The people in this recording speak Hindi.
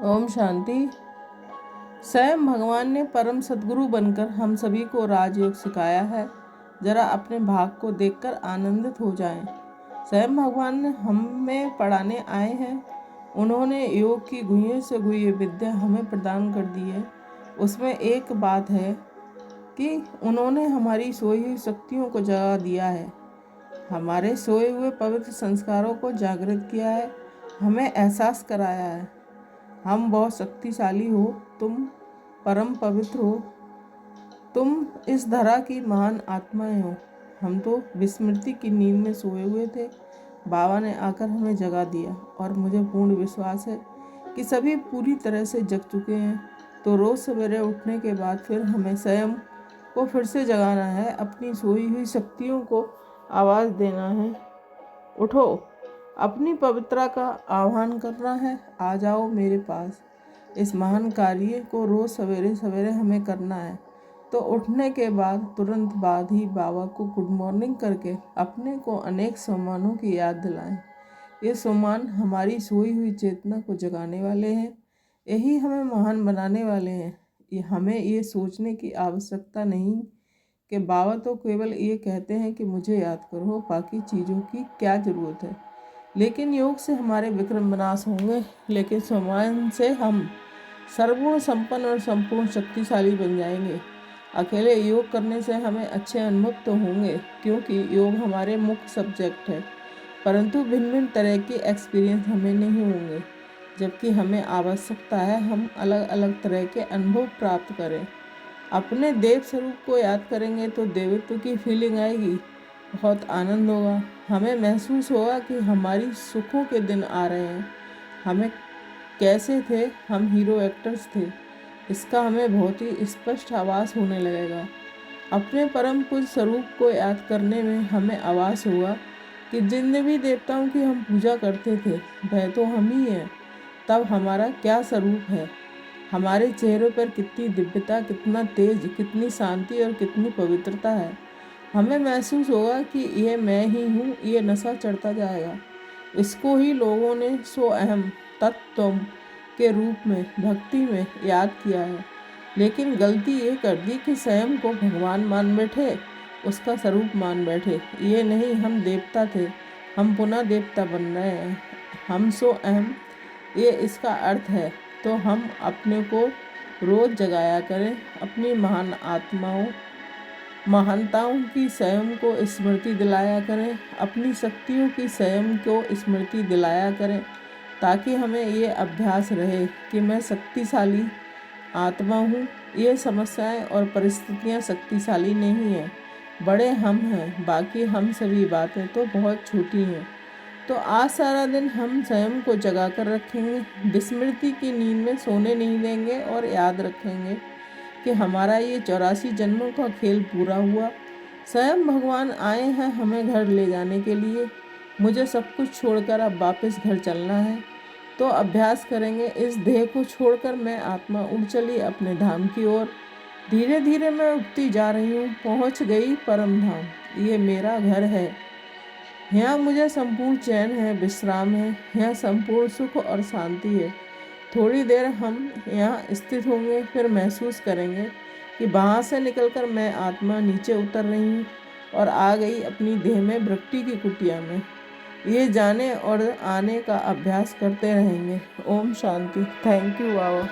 ओम शांति। स्वयं भगवान ने परम सद्गुरु बनकर हम सभी को राजयोग सिखाया है। जरा अपने भाग को देखकर आनंदित हो जाएं। स्वयं भगवान ने हमें पढ़ाने आए हैं। उन्होंने योग की गुह्य से गुह्य विद्या हमें प्रदान कर दी है। उसमें एक बात है कि उन्होंने हमारी सोई हुई शक्तियों को जगा दिया है, हमारे सोए हुए पवित्र संस्कारों को जागृत किया है, हमें एहसास कराया है हम बहुत शक्तिशाली हो, तुम परम पवित्र हो, तुम इस धरा की महान आत्माएं हो। हम तो विस्मृति की नींद में सोए हुए थे, बाबा ने आकर हमें जगा दिया और मुझे पूर्ण विश्वास है कि सभी पूरी तरह से जग चुके हैं। तो रोज़ सवेरे उठने के बाद फिर हमें स्वयं को फिर से जगाना है, अपनी सोई हुई शक्तियों को आवाज़ देना है, उठो, अपनी पवित्रता का आह्वान करना है, आ जाओ मेरे पास। इस महान कार्य को रोज़ सवेरे सवेरे हमें करना है। तो उठने के बाद तुरंत बाद ही बाबा को गुड मॉर्निंग करके अपने को अनेक सम्मानों की याद दिलाएं। ये सम्मान हमारी सोई हुई चेतना को जगाने वाले हैं, यही हमें महान बनाने वाले हैं। हमें ये सोचने की आवश्यकता नहीं कि बाबा तो केवल ये कहते हैं कि मुझे याद करो, बाकी चीज़ों की क्या ज़रूरत है। लेकिन योग से हमारे विक्रम विनाश होंगे, लेकिन सम्मान से हम सर्वगुण संपन्न और संपूर्ण शक्तिशाली बन जाएंगे। अकेले योग करने से हमें अच्छे अनुभव तो होंगे, क्योंकि योग हमारे मुख्य सब्जेक्ट है, परंतु भिन्न भिन्न तरह के एक्सपीरियंस हमें नहीं होंगे, जबकि हमें आवश्यकता है हम अलग अलग तरह के अनुभव प्राप्त करें। अपने देव स्वरूप को याद करेंगे तो देवत्व की फीलिंग आएगी, बहुत आनंद होगा। हमें महसूस होगा कि हमारी सुखों के दिन आ रहे हैं। हमें कैसे थे, हम हीरो एक्टर्स थे, इसका हमें बहुत ही स्पष्ट आभास होने लगेगा। अपने परम पूज्य स्वरूप को याद करने में हमें आभास होगा कि जिन देवी देवताओं की हम पूजा करते थे वह तो हम ही हैं। तब हमारा क्या स्वरूप है, हमारे चेहरों पर कितनी दिव्यता, कितना तेज, कितनी शांति और कितनी पवित्रता है। हमें महसूस होगा कि यह मैं ही हूँ। ये नशा चढ़ता जाएगा। इसको ही लोगों ने सो अहम तत्व के रूप में भक्ति में याद किया है, लेकिन गलती ये कर दी कि स्वयं को भगवान मान बैठे, उसका स्वरूप मान बैठे। ये नहीं, हम देवता थे, हम पुनः देवता बन रहे हैं। हम सो अहम, ये इसका अर्थ है। तो हम अपने को रोज़ जगाया करें, अपनी महान आत्माओं महानताओं की स्वयं को स्मृति दिलाया करें, अपनी शक्तियों की स्वयं को स्मृति दिलाया करें, ताकि हमें ये अभ्यास रहे कि मैं शक्तिशाली आत्मा हूँ। ये समस्याएं और परिस्थितियाँ शक्तिशाली नहीं हैं, बड़े हम हैं, बाकी हम सभी बातें तो बहुत छोटी हैं। तो आज सारा दिन हम स्वयं को जगा कर रखेंगे, विस्मृति की नींद में सोने नहीं देंगे और याद रखेंगे कि हमारा ये 84 जन्मों का खेल पूरा हुआ। स्वयं भगवान आए हैं हमें घर ले जाने के लिए। मुझे सब कुछ छोड़कर अब वापस घर चलना है। तो अभ्यास करेंगे, इस देह को छोड़कर मैं आत्मा उड़ चली अपने धाम की ओर। धीरे धीरे मैं उठती जा रही हूँ, पहुँच गई परम धाम। ये मेरा घर है, यहाँ मुझे संपूर्ण चैन है, विश्राम है, यहाँ संपूर्ण सुख और शांति है। थोड़ी देर हम यहाँ स्थित होंगे, फिर महसूस करेंगे कि वहाँ से निकलकर मैं आत्मा नीचे उतर रही हूँ और आ गई अपनी देह में, वृत्ति की कुटिया में। ये जाने और आने का अभ्यास करते रहेंगे। ओम शांति। Thank you Baba.